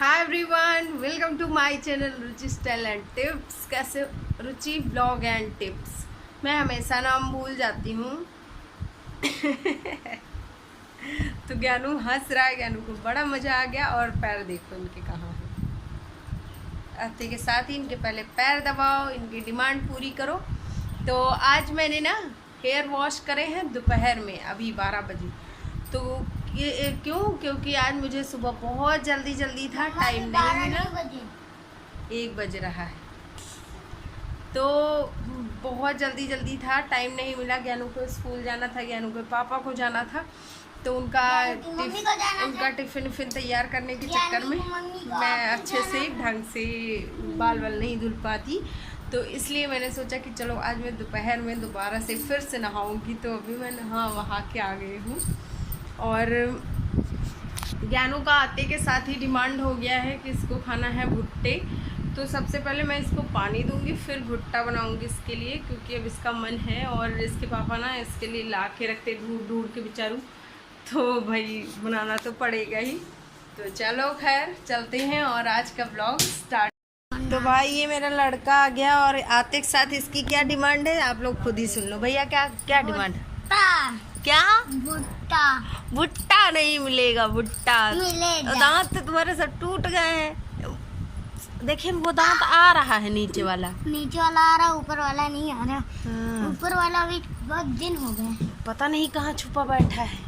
Hi everyone, welcome to my channel Ruchi style and tips. कैसे Ruchi blog and tips. मैं हमेशा नाम भूल जाती हूँ तो ज्ञानू हंस रहा है। ज्ञानू को बड़ा मज़ा आ गया। और पैर देखो इनके कहाँ हैं। आते के साथ ही इनके पहले पैर दबाओ, इनकी डिमांड पूरी करो। तो आज मैंने ना हेयर वॉश करे हैं दोपहर में, अभी 12 बजे। तो ये क्यों? क्योंकि आज मुझे सुबह बहुत जल्दी था, टाइम नहीं मिला। 1 बज रहा है तो बहुत जल्दी था, टाइम नहीं मिला। ज्ञानू को स्कूल जाना था, ज्ञानू के पापा को जाना था। तो उनका टिफ़िन तैयार करने के चक्कर में मैं अच्छे से ढंग से बाल नहीं धुल पाती। तो इसलिए मैंने सोचा कि चलो आज मैं दोपहर में दोबारा से फिर से नहाऊंगी। तो अभी मैं वहाँ के आ गई हूँ। और ज्ञानू का आते के साथ ही डिमांड हो गया है कि इसको खाना है भुट्टे। तो सबसे पहले मैं इसको पानी दूंगी, फिर भुट्टा बनाऊंगी इसके लिए, क्योंकि अब इसका मन है। और इसके पापा ना इसके लिए ला के रखते ढूंढ के बेचारू, तो भाई बनाना तो पड़ेगा ही। तो चलो खैर चलते हैं और आज का ब्लॉग स्टार्ट। तो भाई ये मेरा लड़का आ गया और आते के साथ इसकी क्या डिमांड है आप लोग खुद ही सुन लो। भैया क्या डिमांड? क्या? भुट्टा नहीं मिलेगा, भुट्टा मिलेगा। दांत तो तुम्हारे सब टूट गए हैं। देखिए वो दांत आ रहा है, नीचे वाला आ रहा, ऊपर वाला नहीं आ रहा। ऊपर वाला अभी बहुत दिन हो गए, पता नहीं कहाँ छुपा बैठा है।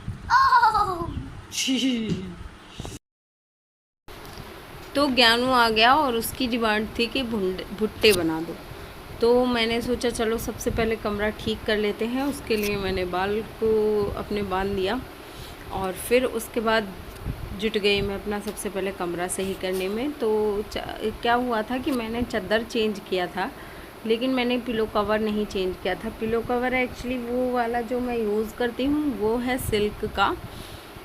तो ज्ञानू आ गया और उसकी डिमांड थी कि भुट्टे बना दो। तो मैंने सोचा चलो सबसे पहले कमरा ठीक कर लेते हैं। उसके लिए मैंने बाल को अपने बांध दिया और फिर उसके बाद जुट गई मैं अपना सबसे पहले कमरा सही करने में। तो क्या हुआ था कि मैंने चादर चेंज किया था, लेकिन मैंने पिलो कवर नहीं चेंज किया था। पिलो कवर एक्चुअली वो वाला जो मैं यूज़ करती हूँ वो है सिल्क का,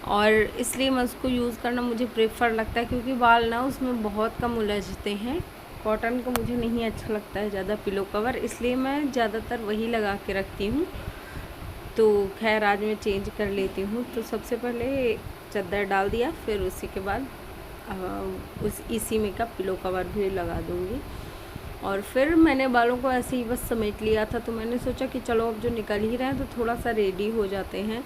और इसलिए मैं उसको यूज़ करना मुझे प्रेफर लगता है, क्योंकि बाल ना उसमें बहुत कम उलझते हैं। कॉटन का मुझे नहीं अच्छा लगता है ज़्यादा पिलो कवर, इसलिए मैं ज़्यादातर वही लगा के रखती हूँ। तो खैर आज मैं चेंज कर लेती हूँ। तो सबसे पहले चादर डाल दिया, फिर उसी के बाद इसी में का पिलो कवर भी लगा दूँगी। और फिर मैंने बालों को ऐसे ही बस समेट लिया था। तो मैंने सोचा कि चलो अब जो निकल ही रहे हैं तो थोड़ा सा रेडी हो जाते हैं।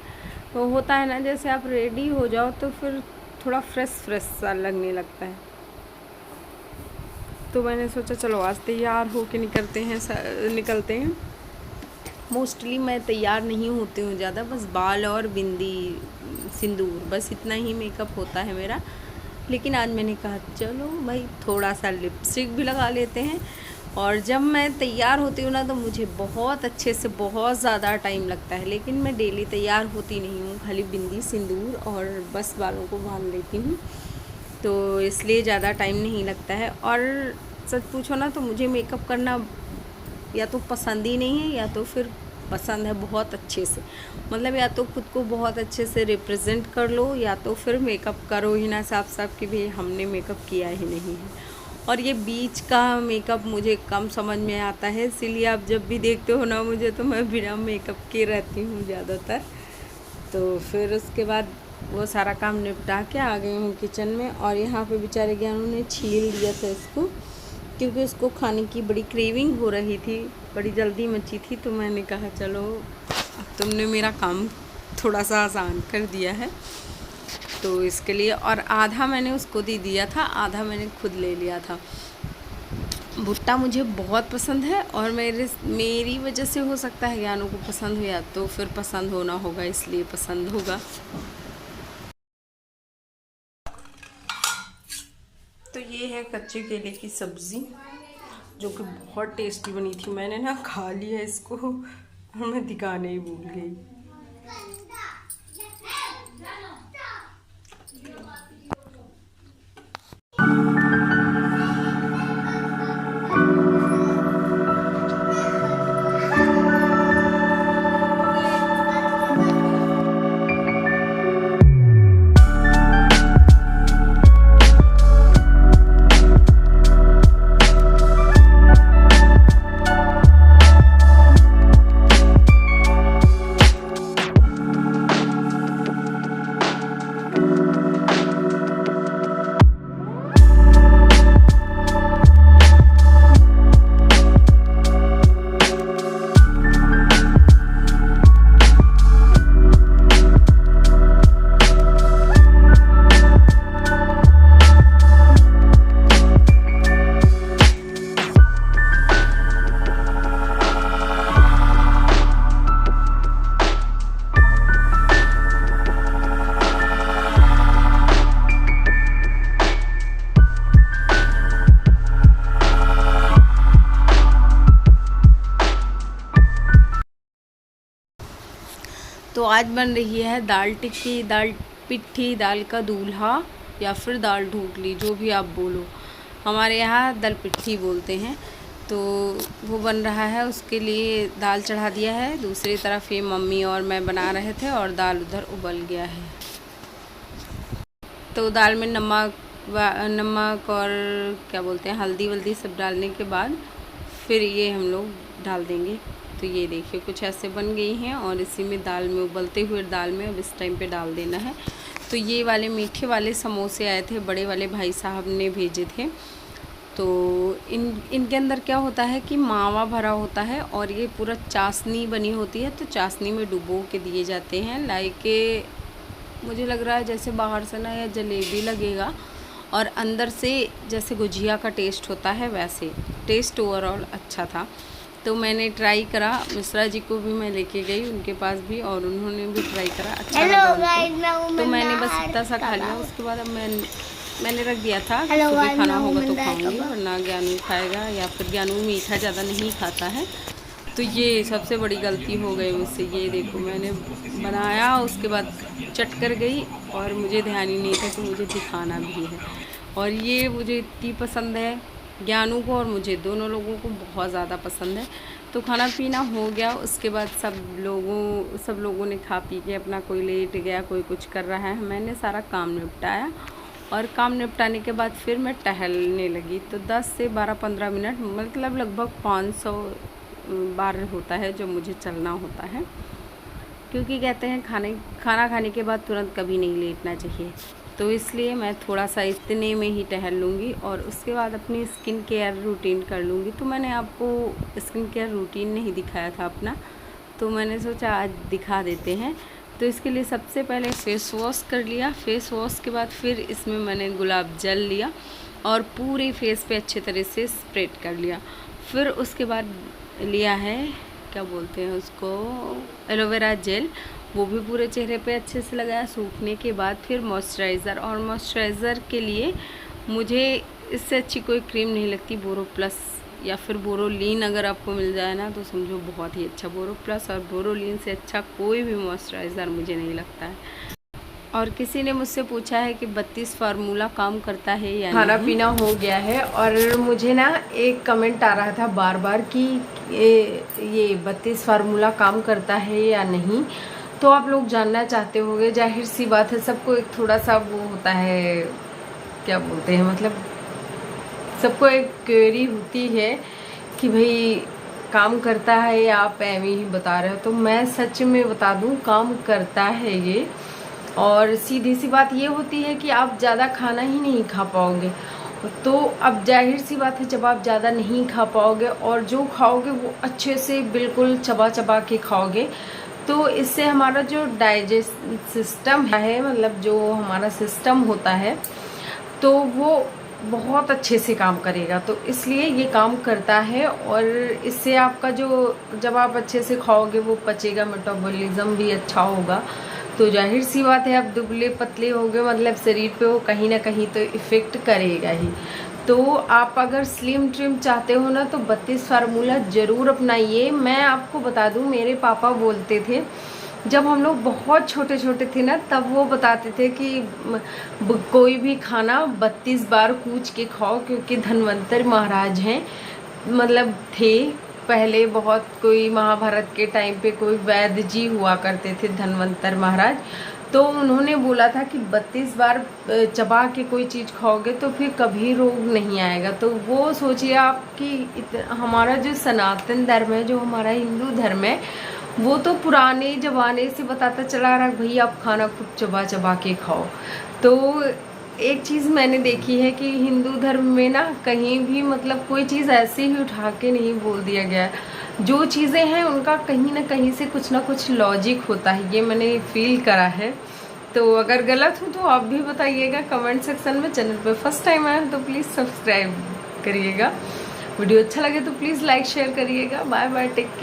तो होता है ना, जैसे आप रेडी हो जाओ तो फिर थोड़ा फ्रेश सा लगने लगता है। तो मैंने सोचा चलो आज तैयार हो के निकलते हैं। मोस्टली मैं तैयार नहीं होती हूँ ज़्यादा, बस बाल और बिंदी सिंदूर बस इतना ही मेकअप होता है मेरा। लेकिन आज मैंने कहा चलो भाई थोड़ा सा लिपस्टिक भी लगा लेते हैं। और जब मैं तैयार होती हूँ ना तो मुझे बहुत अच्छे से बहुत ज़्यादा टाइम लगता है, लेकिन मैं डेली तैयार होती नहीं हूँ, खाली बिंदी सिंदूर और बस बालों को बांध लेती हूँ। तो इसलिए ज़्यादा टाइम नहीं लगता है। और सच पूछो ना तो मुझे मेकअप करना या तो पसंद ही नहीं है, या तो फिर पसंद है बहुत अच्छे से। मतलब या तो खुद को बहुत अच्छे से रिप्रेजेंट कर लो, या तो फिर मेकअप करो ही ना साफ कि भाई हमने मेकअप किया ही नहीं है। और ये बीच का मेकअप मुझे कम समझ में आता है, इसीलिए आप जब भी देखते हो ना मुझे, तो मैं बिना मेकअप के रहती हूँ ज़्यादातर। तो फिर उसके बाद वो सारा काम निपटा के आ गई हूँ किचन में। और यहाँ पे बेचारे ज्ञानू ने छील दिया था इसको, क्योंकि उसको खाने की बड़ी क्रेविंग हो रही थी, बड़ी जल्दी मची थी। तो मैंने कहा चलो अब तुमने मेरा काम थोड़ा सा आसान कर दिया है, तो इसके लिए। और आधा मैंने उसको दे दिया था, आधा मैंने खुद ले लिया था। भुट्टा मुझे बहुत पसंद है, और मेरी वजह से हो सकता है ज्ञानू को पसंद हो, या तो फिर पसंद होना होगा इसलिए पसंद होगा। तो ये है कच्चे केले की सब्ज़ी, जो कि बहुत टेस्टी बनी थी। मैंने ना खा लिया इसको और मैं दिखाने ही भूल गई। तो आज बन रही है दाल टिक्की, दाल पिट्ठी, दाल का दूल्हा या फिर दाल ढोकली, जो भी आप बोलो। हमारे यहाँ दाल पिट्ठी बोलते हैं। तो वो बन रहा है, उसके लिए दाल चढ़ा दिया है। दूसरी तरफ ये मम्मी और मैं बना रहे थे और दाल उधर उबल गया है। तो दाल में नमक और क्या बोलते हैं हल्दी वल्दी सब डालने के बाद फिर ये हम लोग डाल देंगे। तो ये देखिए कुछ ऐसे बन गई हैं और इसी में दाल में उबलते हुए दाल में अब इस टाइम पे डाल देना है। तो ये वाले मीठे वाले समोसे आए थे, बड़े वाले भाई साहब ने भेजे थे। तो इनके अंदर क्या होता है कि मावा भरा होता है और ये पूरा चाशनी बनी होती है। तो चाशनी में डुबो के दिए जाते हैं। लाइक मुझे लग रहा है जैसे बाहर से ना या जलेबी लगेगा और अंदर से जैसे गुजिया का टेस्ट होता है, वैसे टेस्ट ओवरऑल अच्छा था। तो मैंने ट्राई करा, मिश्रा जी को भी मैं लेके गई उनके पास भी और उन्होंने भी ट्राई करा, अच्छा लगा उनको। तो मैंने बस इतना सा खा लिया। उसके बाद अब मैंने रख दिया था, सुबह खाना होगा तो खाऊंगी, वरना ज्ञानू खाएगा या फिर ज्ञानू मीठा ज़्यादा नहीं खाता है। तो ये सबसे बड़ी गलती हो गई मुझसे। ये देखो मैंने बनाया, उसके बाद चट कर गई और मुझे ध्यान ही नहीं था कि मुझे दिखाना भी है। और ये मुझे इतनी पसंद है, ज्ञानू को और मुझे, दोनों लोगों को बहुत ज़्यादा पसंद है। तो खाना पीना हो गया, उसके बाद सब लोगों ने खा पी के अपना, कोई लेट गया, कोई कुछ कर रहा है। मैंने सारा काम निपटाया और काम निपटाने के बाद फिर मैं टहलने लगी। तो 10 से 12-15 मिनट, मतलब लगभग 500 बार होता है जो मुझे चलना होता है, क्योंकि कहते हैं खाना खाने के बाद तुरंत कभी नहीं लेटना चाहिए। तो इसलिए मैं थोड़ा सा इतने में ही टहल लूँगी और उसके बाद अपनी स्किन केयर रूटीन कर लूँगी। तो मैंने आपको स्किन केयर रूटीन नहीं दिखाया था अपना, तो मैंने सोचा आज दिखा देते हैं। तो इसके लिए सबसे पहले फेस वॉश कर लिया। फेस वॉश के बाद फिर इसमें मैंने गुलाब जल लिया और पूरे फेस पे अच्छे तरह से स्प्रेड कर लिया। फिर उसके बाद लिया है, क्या बोलते हैं उसको, एलोवेरा जेल, वो भी पूरे चेहरे पे अच्छे से लगाया। सूखने के बाद फिर मॉइस्चराइज़र, और मॉइस्चराइज़र के लिए मुझे इससे अच्छी कोई क्रीम नहीं लगती। बोरो प्लस या फिर बोरोलीन अगर आपको मिल जाए ना तो समझो बहुत ही अच्छा। बोरो प्लस और बोरोलीन से अच्छा कोई भी मॉइस्चराइज़र मुझे नहीं लगता है। और किसी ने मुझसे पूछा है कि 32 फार्मूला काम करता है या नहीं। खाना पीना हो गया है और मुझे ना एक कमेंट आ रहा था बार बार कि ये 32 फार्मूला काम करता है या नहीं। तो आप लोग जानना चाहते होंगे, जाहिर सी बात है, सबको एक थोड़ा सा वो होता है, क्या बोलते हैं, मतलब सबको एक क्वेरी होती है कि भाई काम करता है या आप एवं ही बता रहे हो। तो मैं सच में बता दूं, काम करता है ये। और सीधी सी बात ये होती है कि आप ज़्यादा खाना ही नहीं खा पाओगे। तो अब जाहिर सी बात है, जब आप ज़्यादा नहीं खा पाओगे और जो खाओगे वो अच्छे से बिल्कुल चबा चबा के खाओगे, तो इससे हमारा जो डाइजेस्ट सिस्टम है, मतलब जो हमारा सिस्टम होता है, तो वो बहुत अच्छे से काम करेगा। तो इसलिए ये काम करता है और इससे आपका जो, जब आप अच्छे से खाओगे वो पचेगा, मेटाबॉलिज्म भी अच्छा होगा। तो जाहिर सी बात है, आप दुबले पतले होगे, मतलब शरीर पे वो कहीं ना कहीं तो इफ़ेक्ट करेगा ही। तो आप अगर स्लिम ट्रिम चाहते हो ना तो 32 फार्मूला ज़रूर अपनाइए। मैं आपको बता दूं, मेरे पापा बोलते थे जब हम लोग बहुत छोटे छोटे थे ना, तब वो बताते थे कि कोई भी खाना 32 बार कूच के खाओ, क्योंकि धन्वंतरि महाराज हैं, मतलब थे पहले बहुत, कोई महाभारत के टाइम पे कोई वैद्य जी हुआ करते थे धन्वंतरि महाराज। तो उन्होंने बोला था कि 32 बार चबा के कोई चीज़ खाओगे तो फिर कभी रोग नहीं आएगा। तो वो सोचिए आप कि हमारा जो सनातन धर्म है, जो हमारा हिंदू धर्म है, वो तो पुराने ज़माने से बताता चला रहा भाई आप खाना खूब चबा चबा के खाओ। तो एक चीज़ मैंने देखी है कि हिंदू धर्म में ना कहीं भी मतलब कोई चीज़ ऐसे ही उठा के नहीं बोल दिया गया। जो चीज़ें हैं उनका कहीं ना कहीं से कुछ ना कुछ लॉजिक होता है, ये मैंने फील करा है। तो अगर गलत हो तो आप भी बताइएगा कमेंट सेक्शन में। चैनल पे फर्स्ट टाइम आए तो प्लीज़ सब्सक्राइब करिएगा। वीडियो अच्छा लगे तो प्लीज़ लाइक शेयर करिएगा। Bye bye, take care.